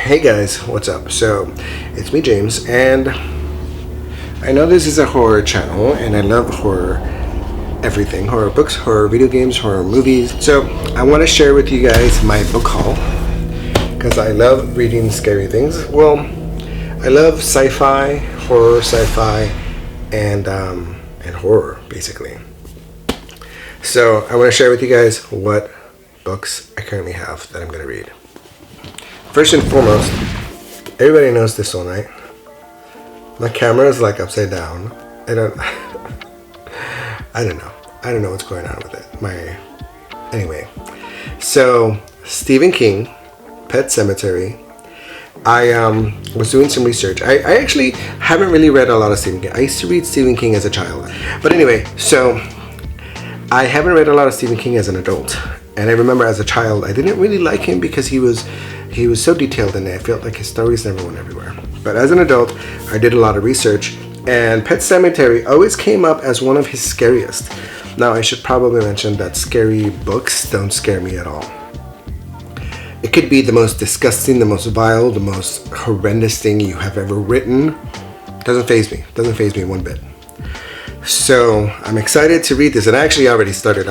Hey guys, what's up? So, it's me James, and I know this is a horror channel, and I love horror everything. Horror books, horror video games, horror movies. So, I want to share with you guys my book haul, because I love reading scary things. Well, I love sci-fi, and horror, basically. So, I want to share with you guys what books I currently have that I'm going to read. First and foremost, everybody knows this one, right? My camera is like upside down. I don't know what's going on with it. Anyway. So, Stephen King, Pet Sematary. I was doing some research. I actually haven't really read a lot of Stephen King. I used to read Stephen King as a child. But anyway, so I haven't read a lot of Stephen King as an adult. And I remember as a child, I didn't really like him because he was so detailed in it. I felt like his stories never went everywhere. But as an adult, I did a lot of research, and Pet Sematary always came up as one of his scariest. Now, I should probably mention that scary books don't scare me at all. It could be the most disgusting, the most vile, the most horrendous thing you have ever written. Doesn't faze me. Doesn't faze me one bit. So, I'm excited to read this, and I actually already started.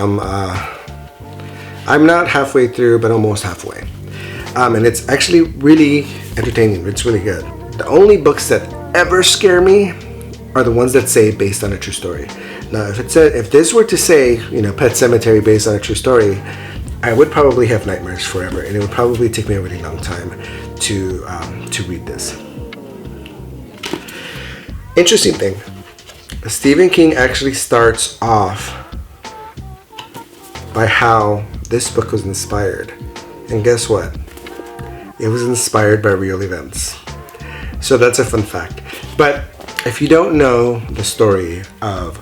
I'm not halfway through, but almost halfway. And it's actually really entertaining. It's really good. The only books that ever scare me are the ones that say based on a true story. Now, if this were to say, Pet Sematary based on a true story, I would probably have nightmares forever, and it would probably take me a really long time to read this. Interesting thing, Stephen King actually starts off by how this book was inspired. And guess what? It was inspired by real events. So that's a fun fact. But if you don't know the story of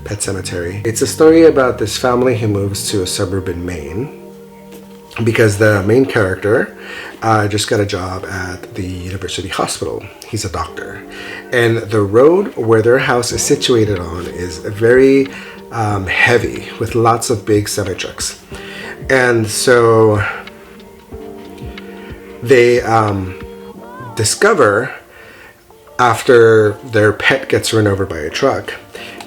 Pet Sematary, it's a story about this family who moves to a suburb in Maine because the main character just got a job at the university hospital. He's a doctor. And the road where their house is situated on is very heavy with lots of big semi-trucks. And so they discover, after their pet gets run over by a truck,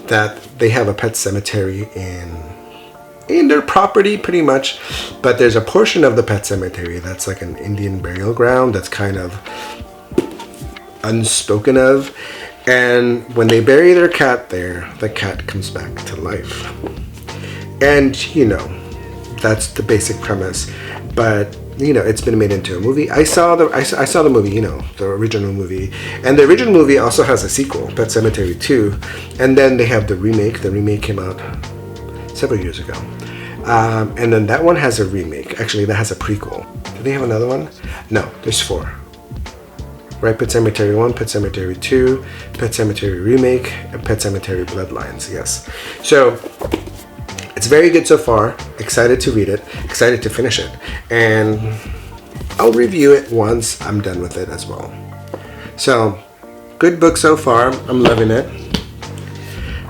that they have a pet cemetery in their property, pretty much. But there's a portion of the pet cemetery that's like an Indian burial ground that's kind of unspoken of. And when they bury their cat there, the cat comes back to life. And, that's the basic premise. But, it's been made into a movie. I saw the movie, the original movie. And the original movie also has a sequel, Pet Sematary 2. And then they have the remake. The remake came out several years ago. And then that one has a remake. Actually, that has a prequel. Do they have another one? No, there's 4. Right, Pet Sematary 1, Pet Sematary 2, Pet Sematary Remake, and Pet Sematary Bloodlines, yes. So, it's very good so far. Excited to read it, excited to finish it. And I'll review it once I'm done with it as well. So, good book so far. I'm loving it.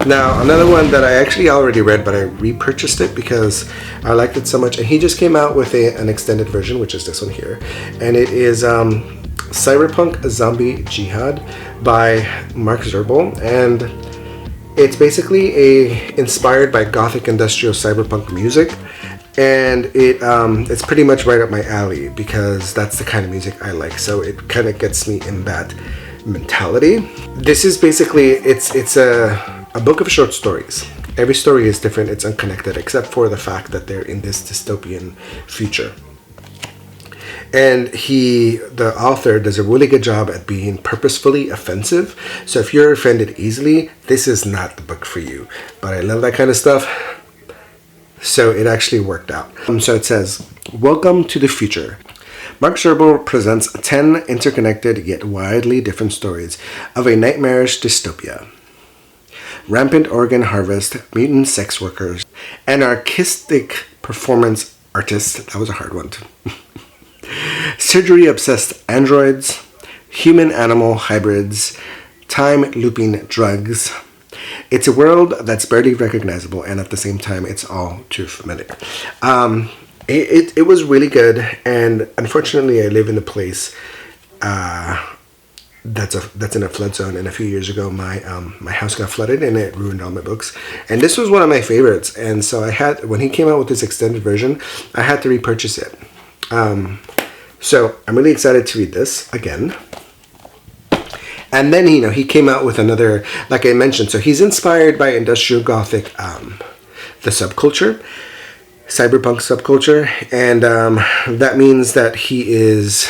Now, another one that I actually already read, but I repurchased it because I liked it so much. And he just came out with an extended version, which is this one here. And it is Cyberpunk Zombie Jihad by Mark Zerbel, and it's basically inspired by gothic industrial cyberpunk music, and it's pretty much right up my alley because that's the kind of music I like. So it kind of gets me in that mentality. This is basically it's a book of short stories. Every story is different. It's unconnected except for the fact that they're in this dystopian future. And the author does a really good job at being purposefully offensive. So if you're offended easily, this is not the book for you. But I love that kind of stuff. So it actually worked out. So it says, "Welcome to the future. Mark Zerbel presents 10 interconnected yet widely different stories of a nightmarish dystopia. Rampant organ harvest, mutant sex workers, anarchistic performance artists," that was a hard one, surgery-obsessed androids, human-animal hybrids, time-looping drugs. It's a world that's barely recognizable, and at the same time, it's all too familiar. It was really good, and unfortunately, I live in a place that's in a flood zone, and a few years ago my house got flooded and it ruined all my books, and this was one of my favorites, and so when he came out with this extended version, I had to repurchase it. So I'm really excited to read this again. And then he came out with another, like I mentioned, so he's inspired by industrial gothic, the subculture, cyberpunk subculture, and that means that he is,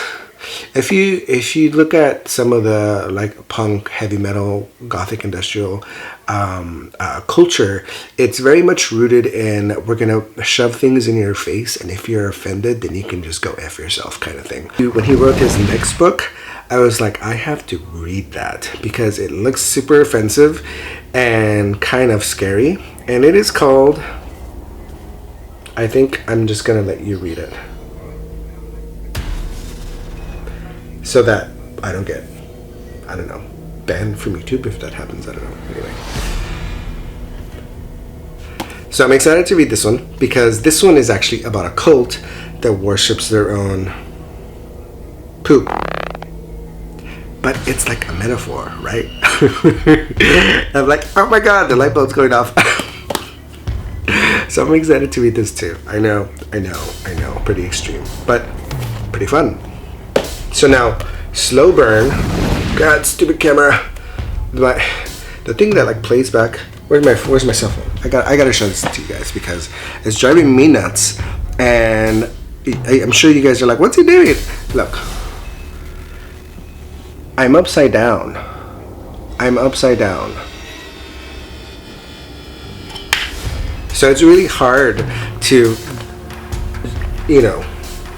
if you look at some of the like punk, heavy metal, gothic, industrial culture, it's very much rooted in, we're gonna shove things in your face, and if you're offended, then you can just go F yourself kind of thing. When he wrote his next book, I was like, I have to read that because it looks super offensive and kind of scary, and it is called, I think I'm just gonna let you read it so that I don't get, I don't know, banned from YouTube. If that happens, I don't know. Anyway, so I'm excited to read this one because this one is actually about a cult that worships their own poop. But it's like a metaphor, right? I'm like, oh my god, the light bulb's going off. So I'm excited to read this too. I know, pretty extreme, but pretty fun. So now, slow burn. God, stupid camera. The thing that like plays back. Where's my cell phone? I gotta show this to you guys because it's driving me nuts, and I'm sure you guys are like, what's he doing? Look. I'm upside down. So it's really hard to,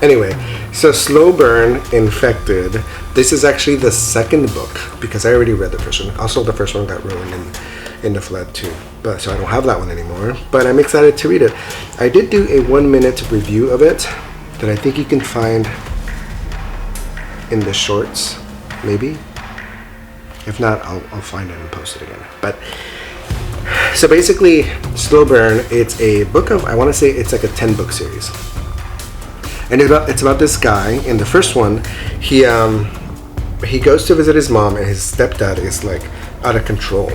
Anyway, so Slow Burn Infected. This is actually the second book because I already read the first one. Also, the first one got ruined in the flood too. But so I don't have that one anymore. But I'm excited to read it. I did do a 1-minute review of it that I think you can find in the shorts. Maybe. If not, I'll find it and post it again. But so basically, Slow Burn, it's a book of, I want to say it's like a 10-book series, and it's about this guy. In the first one, he goes to visit his mom, and his stepdad is like out of control,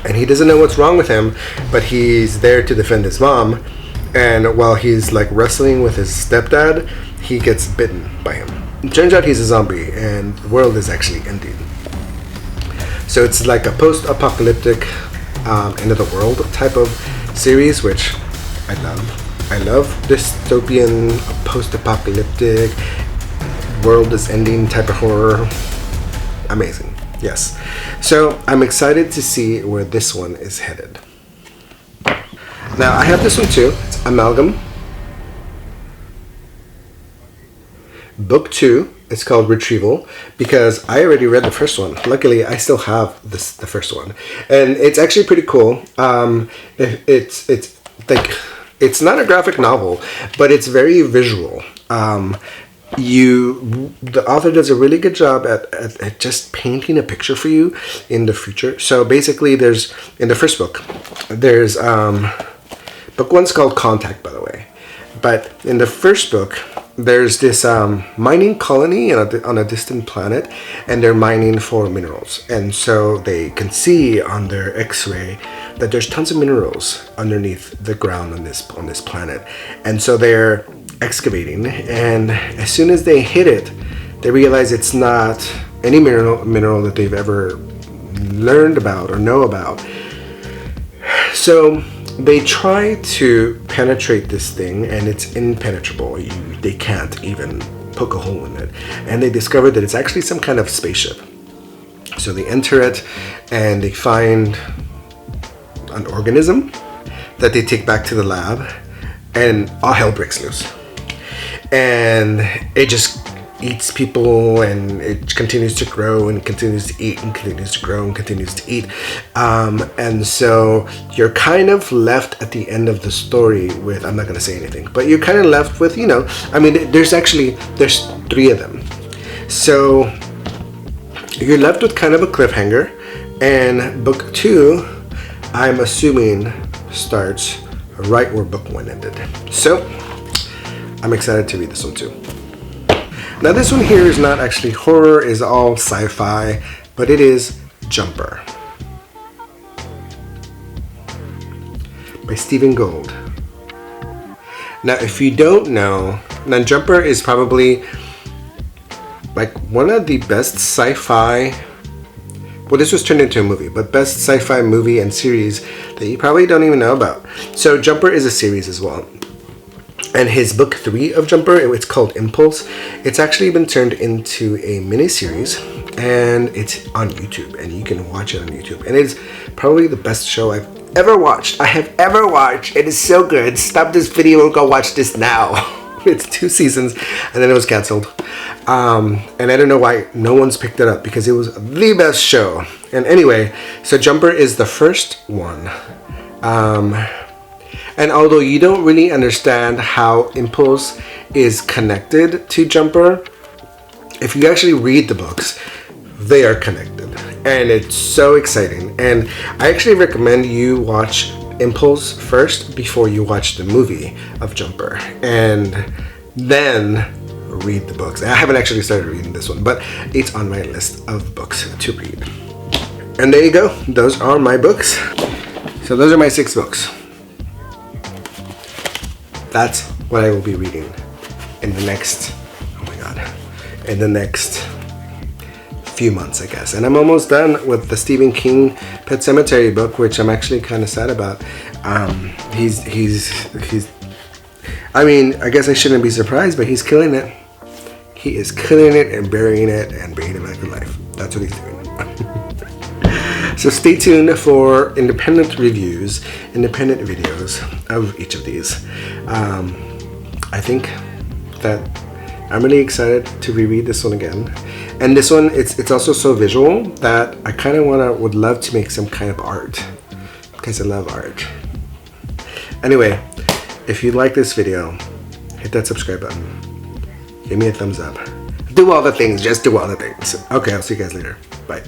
and he doesn't know what's wrong with him, but he's there to defend his mom. And while he's like wrestling with his stepdad, he gets bitten by him. It turns out he's a zombie, and the world is actually ending. So it's like a post-apocalyptic end of the world type of series, which I love. I love dystopian, post-apocalyptic, world is ending type of horror. Amazing. Yes. So I'm excited to see where this one is headed. Now I have this one too. It's Amalgam. Book 2. It's called Retrieval because I already read the first one. Luckily, I still have the first one, and it's actually pretty cool. It's like, it's not a graphic novel, but it's very visual. The author does a really good job at just painting a picture for you in the future. So basically, there's, in the first book, there's book 1's called Contact, by the way, but in the first book, there's this mining colony on a distant planet, and they're mining for minerals. And so they can see on their X-ray that there's tons of minerals underneath the ground on this planet. And so they're excavating, and as soon as they hit it, they realize it's not any mineral that they've ever learned about or know about. So they try to penetrate this thing, and it's impenetrable. They can't even poke a hole in it. And they discover that it's actually some kind of spaceship. So they enter it, and they find an organism that they take back to the lab, and all hell breaks loose. And it just eats people, and it continues to grow and continues to eat and continues to grow and continues to eat. And so you're kind of left at the end of the story with, I'm not going to say anything, but you're kind of left with, there's 3 of them. So you're left with kind of a cliffhanger, and book 2, I'm assuming, starts right where book 1 ended. So I'm excited to read this one too. Now this one here is not actually horror, is all sci-fi, but it is Jumper by Stephen Gould. Now if you don't know, now Jumper is probably like one of the best sci-fi, well this was turned into a movie, but best sci-fi movie and series that you probably don't even know about. So Jumper is a series as well. And his book 3 of Jumper, it's called Impulse. It's actually been turned into a mini-series, and it's on YouTube, and you can watch it on YouTube. And it's probably the best show I've ever watched. It is so good. Stop this video and go watch this now. It's 2 seasons, and then it was canceled. And I don't know why no one's picked it up, because it was the best show. And anyway, so Jumper is the first one. And although you don't really understand how Impulse is connected to Jumper, if you actually read the books, they are connected. And it's so exciting. And I actually recommend you watch Impulse first before you watch the movie of Jumper. And then read the books. I haven't actually started reading this one, but it's on my list of books to read. And there you go. Those are my books. So those are my 6 books. That's what I will be reading in the next, in the next few months, I guess. And I'm almost done with the Stephen King Pet Sematary book, which I'm actually kind of sad about. He's I mean, I guess I shouldn't be surprised, but he's killing it. He is killing it and burying it and bringing it back to life. That's what he's doing. So stay tuned for independent reviews, independent videos of each of these. I think that I'm really excited to reread this one again. And this one, it's also so visual that I kind of would love to make some kind of art, because I love art. Anyway, if you like this video, hit that subscribe button. Give me a thumbs up. Do all the things, just do all the things. Okay, I'll see you guys later. Bye.